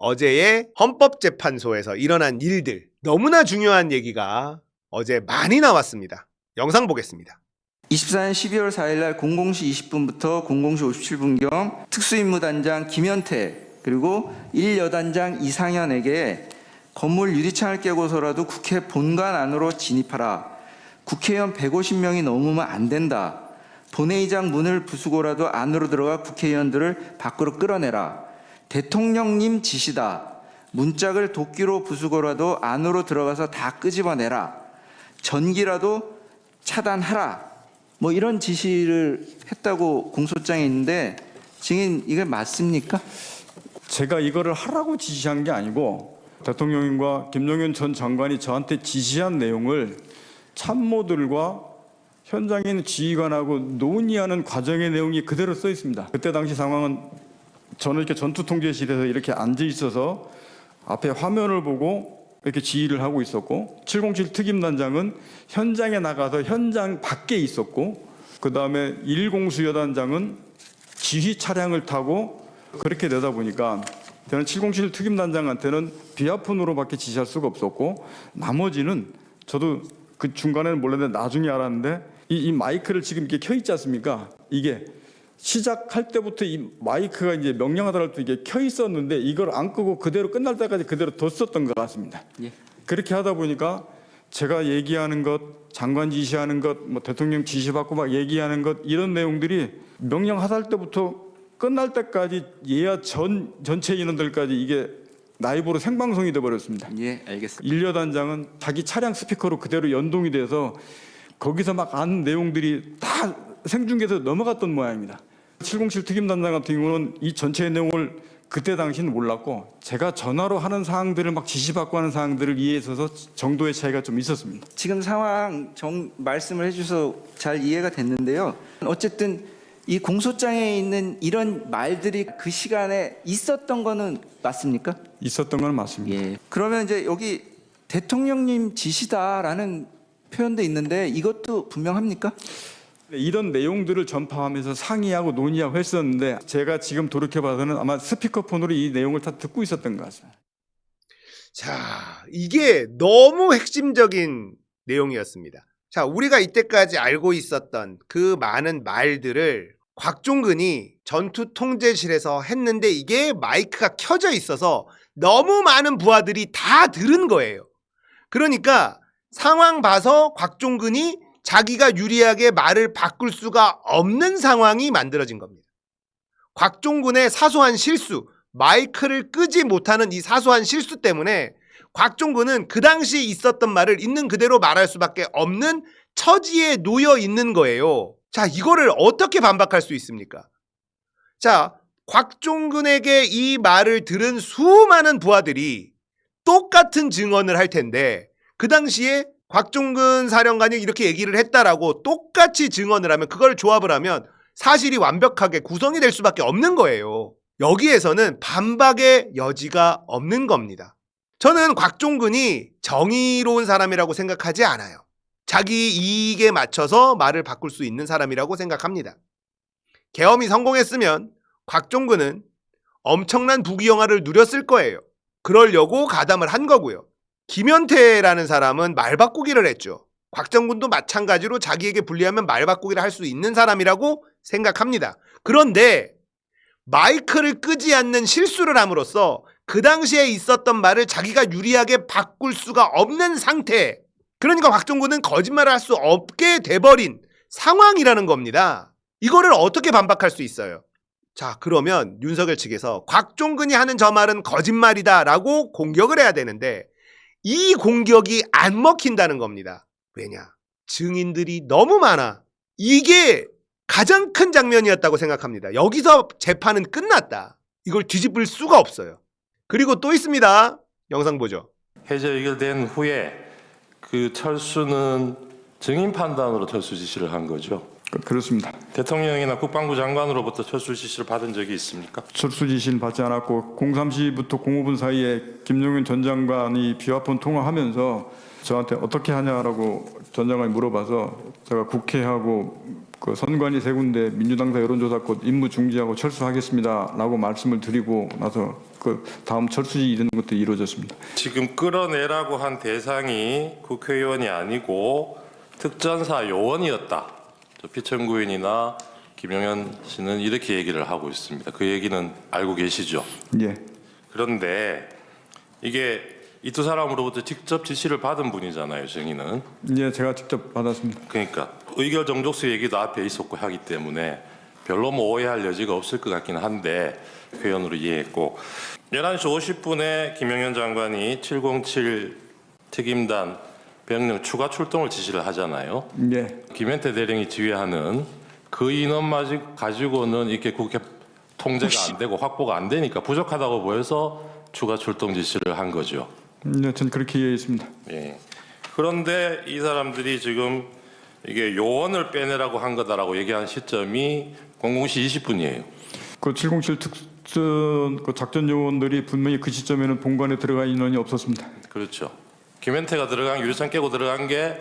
어제의 헌법재판소에서 일어난 일들, 너무나 중요한 얘기가 어제 많이 나왔습니다. 영상 보겠습니다. 24년 12월 4일 날 00시 20분부터 00시 57분경 특수임무단장 김현태 그리고 1여단장 이상현에게 건물 유리창을 깨고서라도 국회 본관 안으로 진입하라. 국회의원 150명이 넘으면 안 된다. 본회의장 문을 부수고라도 안으로 들어가 국회의원들을 밖으로 끌어내라. 대통령님 지시다. 문짝을 도끼로 부수고라도 안으로 들어가서 다 끄집어내라. 전기라도 차단하라. 뭐 이런 지시를 했다고 공소장에 있는데 증인 이게 맞습니까? 제가 이거를 하라고 지시한 게 아니고 대통령님과 김용현 전 장관이 저한테 지시한 내용을 참모들과 현장에 있는 지휘관하고 논의하는 과정의 내용이 그대로 써 있습니다. 그때 당시 상황은 저는 이렇게 전투통제실에서 이렇게 앉아 있어서 앞에 화면을 보고 이렇게 지휘를 하고 있었고 707 특임단장은 현장에 나가서 현장 밖에 있었고 그 다음에 1공수 여단장은 지휘 차량을 타고 그렇게 되다 보니까 저는 707 특임단장한테는 비아폰으로밖에 지시할 수가 없었고 나머지는 저도 그 중간에는 몰랐는데 나중에 알았는데 이 마이크를 지금 이렇게 켜 있지 않습니까? 이게 시작할 때부터 이 마이크가 이제 명령하더라도 이게 켜 있었는데 이걸 안 끄고 그대로 끝날 때까지 그대로 뒀었던 것 같습니다. 예. 그렇게 하다 보니까 제가 얘기하는 것, 장관 지시하는 것, 뭐 대통령 지시받고 막 얘기하는 것 이런 내용들이 명령하달 때부터 끝날 때까지 예하 전체 인원들까지 이게 라이브로 생방송이 돼버렸습니다. 예, 알겠습니다. 1여단장은 자기 차량 스피커로 그대로 연동이 돼서 거기서 막 아는 내용들이 다 생중계에서 넘어갔던 모양입니다. 707 특임단장 같은 경우는 이 전체의 내용을 그때 당시는 몰랐고 제가 전화로 하는 사항들을 막 지시받고 하는 사항들을 이해해서 정도의 차이가 좀 있었습니다. 지금 상황 말씀을 해주셔서 잘 이해가 됐는데요. 어쨌든 이 공소장에 있는 이런 말들이 그 시간에 있었던 거는 맞습니까? 있었던 건 맞습니다. 예. 그러면 이제 여기 대통령님 지시다라는 표현도 있는데 이것도 분명합니까? 이런 내용들을 전파하면서 상의하고 논의하고 했었는데 제가 지금 돌이켜봐서는 아마 스피커폰으로 이 내용을 다 듣고 있었던 것 같습니다. 자, 이게 너무 핵심적인 내용이었습니다. 자, 우리가 이때까지 알고 있었던 그 많은 말들을 곽종근이 전투통제실에서 했는데 이게 마이크가 켜져 있어서 너무 많은 부하들이 다 들은 거예요. 그러니까 상황 봐서 곽종근이 자기가 유리하게 말을 바꿀 수가 없는 상황이 만들어진 겁니다. 곽종근의 사소한 실수, 마이크를 끄지 못하는 이 사소한 실수 때문에 곽종근은 그 당시 있었던 말을 있는 그대로 말할 수밖에 없는 처지에 놓여 있는 거예요. 자, 이거를 어떻게 반박할 수 있습니까? 자, 곽종근에게 이 말을 들은 수많은 부하들이 똑같은 증언을 할 텐데 그 당시에 곽종근 사령관이 이렇게 얘기를 했다라고 똑같이 증언을 하면 그걸 조합을 하면 사실이 완벽하게 구성이 될 수밖에 없는 거예요. 여기에서는 반박의 여지가 없는 겁니다. 저는 곽종근이 정의로운 사람이라고 생각하지 않아요. 자기 이익에 맞춰서 말을 바꿀 수 있는 사람이라고 생각합니다. 계엄이 성공했으면 곽종근은 엄청난 부귀영화를 누렸을 거예요. 그러려고 가담을 한 거고요. 김현태라는 사람은 말 바꾸기를 했죠. 곽종근도 마찬가지로 자기에게 불리하면 말 바꾸기를 할 수 있는 사람이라고 생각합니다. 그런데 마이크를 끄지 않는 실수를 함으로써 그 당시에 있었던 말을 자기가 유리하게 바꿀 수가 없는 상태. 그러니까 곽종근은 거짓말을 할 수 없게 돼버린 상황이라는 겁니다. 이거를 어떻게 반박할 수 있어요? 자, 그러면 윤석열 측에서 곽종근이 하는 저 말은 거짓말이다라고 공격을 해야 되는데 이 공격이 안 먹힌다는 겁니다. 왜냐? 증인들이 너무 많아. 이게 가장 큰 장면이었다고 생각합니다. 여기서 재판은 끝났다. 이걸 뒤집을 수가 없어요. 그리고 또 있습니다. 영상 보죠. 해제 의결된 후에 그 철수는 증인 판단으로 철수 지시를 한 거죠. 그렇습니다. 대통령이나 국방부 장관으로부터 철수 지시를 받은 적이 있습니까? 철수 지시는 받지 않았고 03시부터 05분 사이에 김용현 전 장관이 비화폰 통화하면서 저한테 어떻게 하냐라고 전 장관이 물어봐서 제가 국회하고 그 선관위 세 군데 민주당사 여론조사권 임무 중지하고 철수하겠습니다라고 말씀을 드리고 나서 그 다음 철수지 이런 것도 이루어졌습니다. 지금 끌어내라고 한 대상이 국회의원이 아니고 특전사 요원이었다. 피천구인이나 김용현 씨는 이렇게 얘기를 하고 있습니다. 그 얘기는 알고 계시죠? 예. 그런데 이게 이 두 사람으로부터 직접 지시를 받은 분이잖아요, 정의는. 예, 제가 직접 받았습니다. 그러니까 의결 정족수 얘기도 앞에 있었고 하기 때문에 별로 뭐 오해할 여지가 없을 것 같긴 한데 회원으로 이해했고 11시 50분에 김용현 장관이 707 특임단 병력 추가 출동을 지시를 하잖아요. 예. 김현태 대령이 지휘하는 그 인원만 가지고는 이렇게 국회 통제가 안 되고 확보가 안 되니까 부족하다고 보여서 추가 출동 지시를 한 거죠. 네, 전 그렇게 이해했습니다. 예. 그런데 이 사람들이 지금 이게 요원을 빼내라고 한 거다라고 얘기한 시점이 00시 20분이에요. 그 707 특전 그 작전 요원들이 분명히 그 시점에는 본관에 들어가 인원이 없었습니다. 그렇죠. 김현태가 들어간 유리창 깨고 들어간 게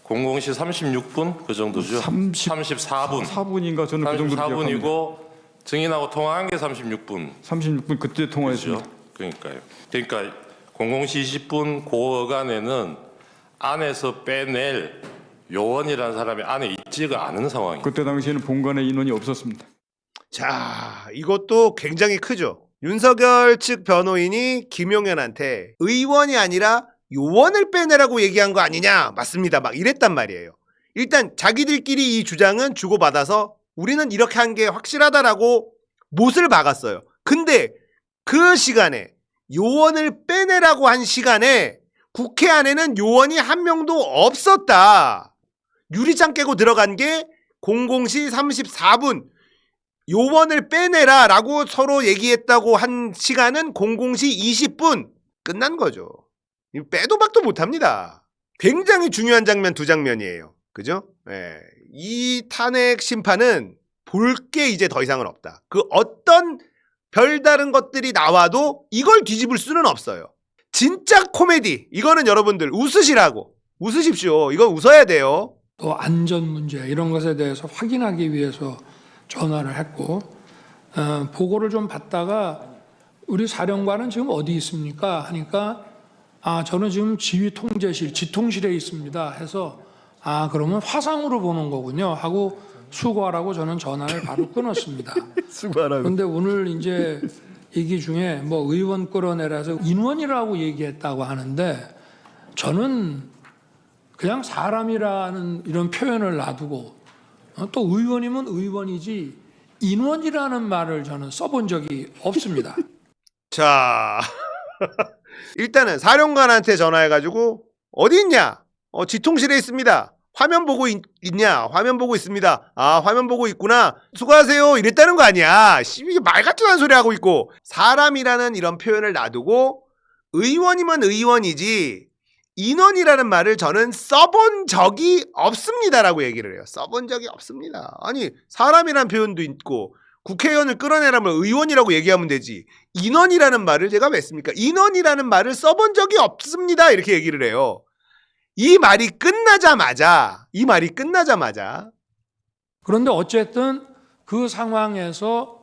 00시 36분 그 정도죠. 34분. 4분인가 저는 그 정도로 기억합니다. 34분이고 증인하고 통화한 게 36분. 36분 그때 통화했습니다. 그렇죠. 그러니까 00시 20분 그 어간에는 안에서 빼낼 요원이라는 사람이 안에 있지가 않은 상황이에요. 그때 당시에는 본관에 인원이 없었습니다. 자, 이것도 굉장히 크죠. 윤석열 측 변호인이 김용현한테 의원이 아니라 요원을 빼내라고 얘기한 거 아니냐? 맞습니다. 막 이랬단 말이에요. 일단 자기들끼리 이 주장은 주고받아서 우리는 이렇게 한 게 확실하다라고 못을 박았어요. 근데 그 시간에 요원을 빼내라고 한 시간에 국회 안에는 요원이 한 명도 없었다. 유리창 깨고 들어간 게 00시 34분. 요원을 빼내라 라고 서로 얘기했다고 한 시간은 00시 20분. 끝난 거죠. 빼도 박도 못합니다. 굉장히 중요한 장면 두 장면이에요. 그죠? 예. 이 탄핵 심판은 볼 게 이제 더 이상은 없다. 그 어떤 별다른 것들이 나와도 이걸 뒤집을 수는 없어요. 진짜 코미디. 이거는 여러분들 웃으시라고. 웃으십시오. 이건 웃어야 돼요. 또 안전 문제 이런 것에 대해서 확인하기 위해서 전화를 했고 보고를 좀 받다가 우리 사령관은 지금 어디 있습니까? 하니까 저는 지금 지휘 통제실 지통실에 있습니다 해서 그러면 화상으로 보는 거군요 하고 수고하라고 저는 전화를 바로 끊었습니다. 수고하라고. 그런데 오늘 이제 얘기 중에 뭐 의원 끌어내라서 인원이라고 얘기했다고 하는데 저는 그냥 사람이라는 이런 표현을 놔두고 또 의원이면 의원이지 인원이라는 말을 저는 써본 적이 없습니다. 자, 일단은 사령관한테 전화해가지고 어디 있냐? 지통실에 있습니다. 화면 보고 있냐? 화면 보고 있습니다. 화면 보고 있구나. 수고하세요. 이랬다는 거 아니야. 이게 말 같지도 않은 소리 하고 있고. 사람이라는 이런 표현을 놔두고 의원이면 의원이지 인원이라는 말을 저는 써본 적이 없습니다라고 얘기를 해요. 써본 적이 없습니다. 아니 사람이라는 표현도 있고 국회의원을 끌어내라면 의원이라고 얘기하면 되지 인원이라는 말을 제가 왜 씁니까? 인원이라는 말을 써본 적이 없습니다. 이렇게 얘기를 해요. 이 말이 끝나자마자 그런데 어쨌든 그 상황에서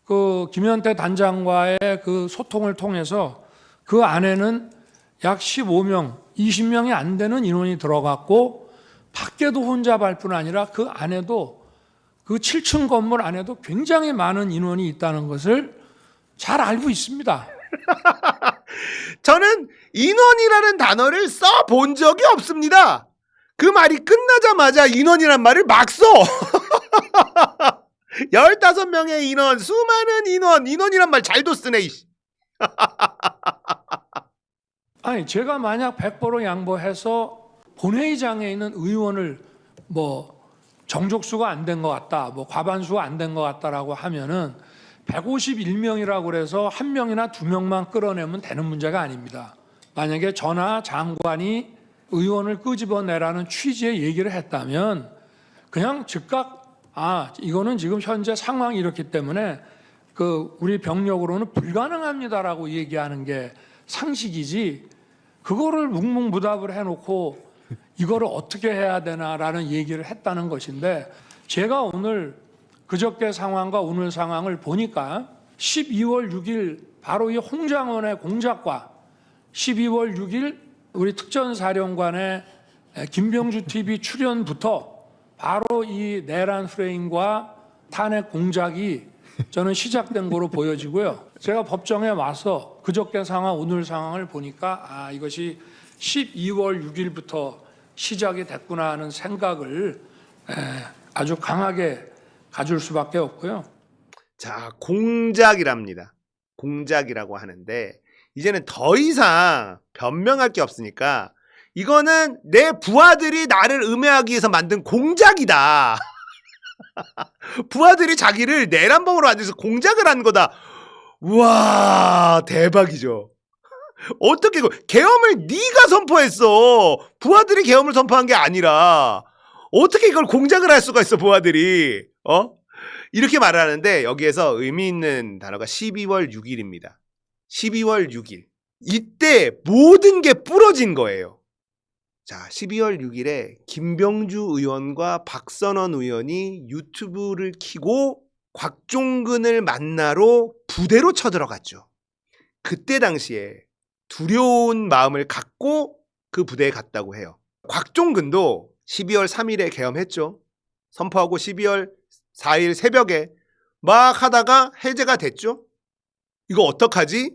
그 김현태 단장과의 그 소통을 통해서 그 안에는 약 15명, 20명이 안 되는 인원이 들어갔고 밖에도 혼자 발 뿐 아니라 그 안에도 그 7층 건물 안에도 굉장히 많은 인원이 있다는 것을 잘 알고 있습니다. 저는 인원이라는 단어를 써본 적이 없습니다. 그 말이 끝나자마자 인원이란 말을 막 써. 15명의 인원, 수많은 인원이란 말 잘도 쓰네. 아니 제가 만약 100% 양보해서 본회의장에 있는 의원을 뭐 정족수가 안 된 것 같다, 뭐 과반수가 안 된 것 같다라고 하면은 151명이라고 그래서 한 명이나 두 명만 끌어내면 되는 문제가 아닙니다. 만약에 저나 장관이 의원을 끄집어내라는 취지의 얘기를 했다면 그냥 즉각 이거는 지금 현재 상황이 이렇기 때문에 그 우리 병력으로는 불가능합니다라고 얘기하는 게 상식이지 그거를 묵묵부답을 해놓고 이거를 어떻게 해야 되나라는 얘기를 했다는 것인데 제가 오늘 그저께 상황과 오늘 상황을 보니까 12월 6일 바로 이 홍장원의 공작과 12월 6일 우리 특전사령관의 김병주 TV 출연부터 바로 이 내란 프레임과 탄핵 공작이 저는 시작된 거로 보여지고요. 제가 법정에 와서 그저께 상황, 오늘 상황을 보니까 이것이 12월 6일부터 시작이 됐구나 하는 생각을 아주 강하게 가질 수밖에 없고요. 자, 공작이랍니다. 공작이라고 하는데 이제는 더 이상 변명할 게 없으니까 이거는 내 부하들이 나를 음해하기 위해서 만든 공작이다. 부하들이 자기를 내란범으로 만들어서 공작을 한 거다. 우와, 대박이죠. 어떻게 계엄을 네가 선포했어. 부하들이 계엄을 선포한 게 아니라 어떻게 이걸 공작을 할 수가 있어, 부하들이. 이렇게 말하는데 여기에서 의미 있는 단어가 12월 6일입니다. 12월 6일. 이때 모든 게 부러진 거예요. 자, 12월 6일에 김병주 의원과 박선원 의원이 유튜브를 켜고 곽종근을 만나러 부대로 쳐들어갔죠. 그때 당시에 두려운 마음을 갖고 그 부대에 갔다고 해요. 곽종근도 12월 3일에 계엄했죠. 선포하고 12월 4일 새벽에 막 하다가 해제가 됐죠. 이거 어떡하지?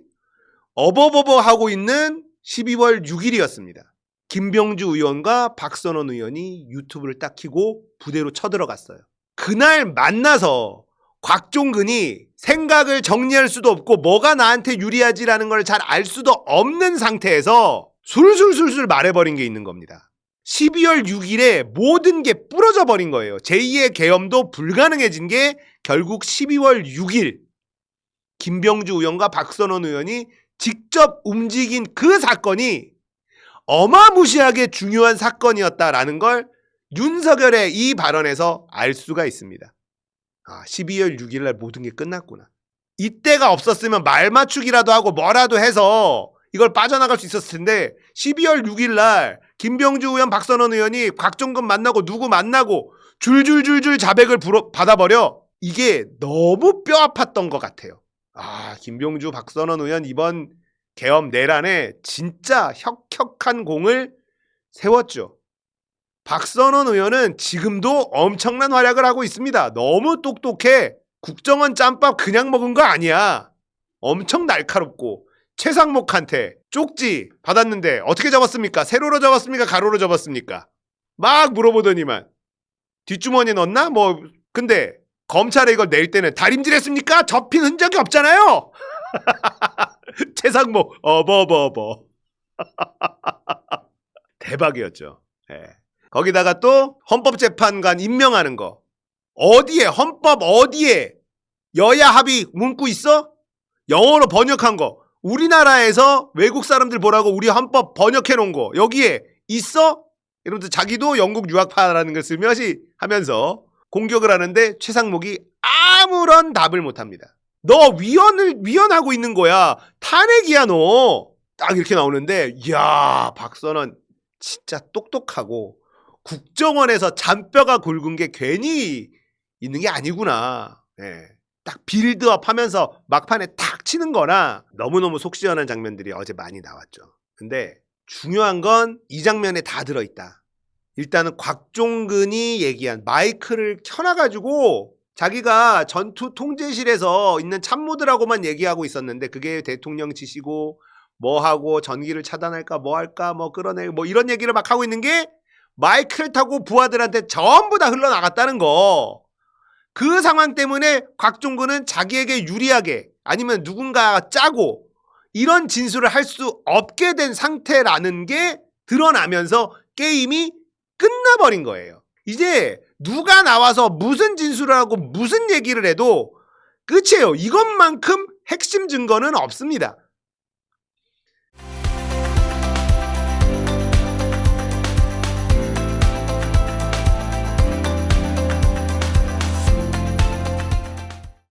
어버버버 하고 있는 12월 6일이었습니다. 김병주 의원과 박선원 의원이 유튜브를 딱 켜고 부대로 쳐들어갔어요. 그날 만나서 곽종근이 생각을 정리할 수도 없고 뭐가 나한테 유리하지라는 걸 잘 알 수도 없는 상태에서 술술술술 말해버린 게 있는 겁니다. 12월 6일에 모든 게 부러져 버린 거예요. 제2의 계엄도 불가능해진 게 결국 12월 6일 김병주 의원과 박선원 의원이 직접 움직인 그 사건이 어마무시하게 중요한 사건이었다라는 걸 윤석열의 이 발언에서 알 수가 있습니다. 12월 6일 날 모든 게 끝났구나. 이때가 없었으면 말 맞추기라도 하고 뭐라도 해서 이걸 빠져나갈 수 있었을 텐데 12월 6일 날 김병주 의원, 박선원 의원이 곽종근 만나고 누구 만나고 줄줄줄줄 자백을 받아버려. 이게 너무 뼈 아팠던 것 같아요. 김병주, 박선원 의원 이번 계엄 내란에 진짜 혁혁한 공을 세웠죠. 박선원 의원은 지금도 엄청난 활약을 하고 있습니다. 너무 똑똑해. 국정원 짬밥 그냥 먹은 거 아니야. 엄청 날카롭고 최상목한테 쪽지 받았는데 어떻게 접었습니까? 세로로 접었습니까? 가로로 접었습니까? 막 물어보더니만 뒷주머니에 넣었나? 근데 검찰에 이걸 낼 때는 다림질했습니까? 접힌 흔적이 없잖아요. 최상목 어버버버 대박이었죠. 거기다가 또 헌법재판관 임명하는 거 어디에 헌법 어디에 여야 합의 문구 있어? 영어로 번역한 거 우리나라에서 외국 사람들 보라고 우리 헌법 번역해 놓은 거 여기에 있어? 이러면서 자기도 영국 유학파라는 걸 쓰면서 하면서 공격을 하는데 최상목이 아무런 답을 못합니다. 너 위헌하고 있는 거야. 탄핵이야 너. 딱 이렇게 나오는데 이야 박선원 진짜 똑똑하고 국정원에서 잔뼈가 굵은 게 괜히 있는 게 아니구나. 딱 빌드업 하면서 막판에 탁 치는 거나 너무너무 속 시원한 장면들이 어제 많이 나왔죠. 근데 중요한 건 이 장면에 다 들어있다. 일단은 곽종근이 얘기한 마이크를 켜놔가지고 자기가 전투 통제실에서 있는 참모들하고만 얘기하고 있었는데 그게 대통령 지시고 뭐하고 전기를 차단할까 뭐 할까 뭐 끌어내고 뭐 이런 얘기를 막 하고 있는 게 마이크를 타고 부하들한테 전부 다 흘러나갔다는 거. 그 상황 때문에 곽종근은 자기에게 유리하게 아니면 누군가 짜고 이런 진술을 할 수 없게 된 상태라는 게 드러나면서 게임이 끝나버린 거예요. 이제 누가 나와서 무슨 진술을 하고 무슨 얘기를 해도 끝이에요. 이것만큼 핵심 증거는 없습니다.